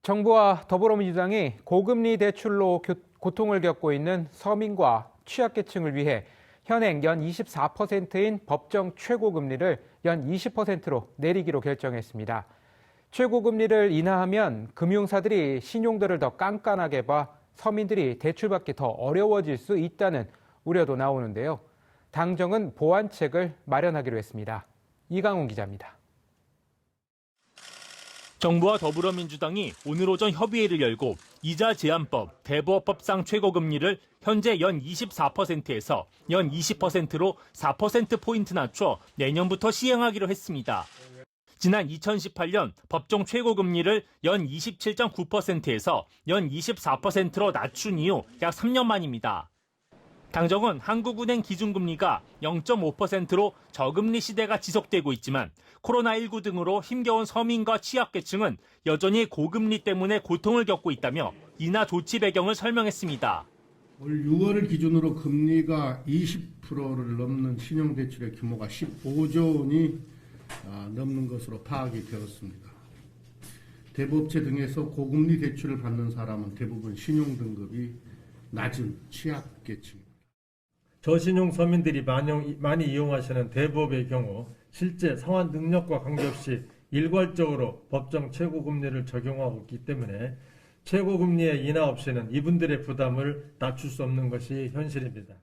정부와 더불어민주당이 고금리 대출로 고통을 겪고 있는 서민과 취약계층을 위해 현행 연 24%인 법정 최고금리를 연 20%로 내리기로 결정했습니다. 최고금리를 인하하면 금융사들이 신용도를 더 깐깐하게 봐 서민들이 대출받기 더 어려워질 수 있다는 우려도 나오는데요. 당정은 보완책을 마련하기로 했습니다. 이강훈 기자입니다. 정부와 더불어민주당이 오늘 오전 협의회를 열고 이자 제한법, 대부업법상 최고금리를 현재 연 24%에서 연 20%로 4%포인트 낮춰 내년부터 시행하기로 했습니다. 지난 2018년 법정 최고금리를 연 27.9%에서 연 24%로 낮춘 이후 약 3년 만입니다. 당정은 한국은행 기준금리가 0.5%로 저금리 시대가 지속되고 있지만 코로나19 등으로 힘겨운 서민과 취약계층은 여전히 고금리 때문에 고통을 겪고 있다며 인하 조치 배경을 설명했습니다. 올 6월을 기준으로 금리가 20%를 넘는 신용대출의 규모가 15조 원이 넘는 것으로 파악이 되었습니다. 대부업체 등에서 고금리 대출을 받는 사람은 대부분 신용등급이 낮은 취약계층입니다. 저신용 서민들이 많이 이용하시는 대부업의 경우 실제 상환 능력과 관계없이 일괄적으로 법정 최고금리를 적용하고 있기 때문에 최고금리의 인하 없이는 이분들의 부담을 낮출 수 없는 것이 현실입니다.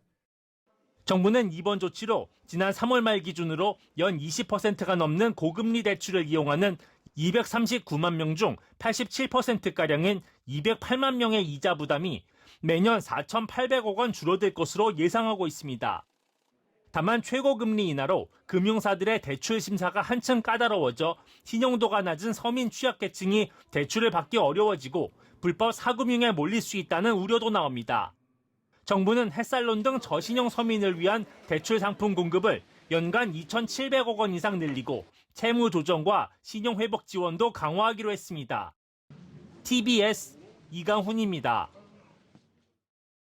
정부는 이번 조치로 지난 3월 말 기준으로 연 20%가 넘는 고금리 대출을 이용하는 239만 명 중 87%가량인 208만 명의 이자 부담이 매년 4,800억 원 줄어들 것으로 예상하고 있습니다. 다만 최고금리 인하로 금융사들의 대출 심사가 한층 까다로워져 신용도가 낮은 서민 취약계층이 대출을 받기 어려워지고 불법 사금융에 몰릴 수 있다는 우려도 나옵니다. 정부는 햇살론 등 저신용 서민을 위한 대출 상품 공급을 연간 2,700억 원 이상 늘리고 채무 조정과 신용 회복 지원도 강화하기로 했습니다. TBS 이강훈입니다.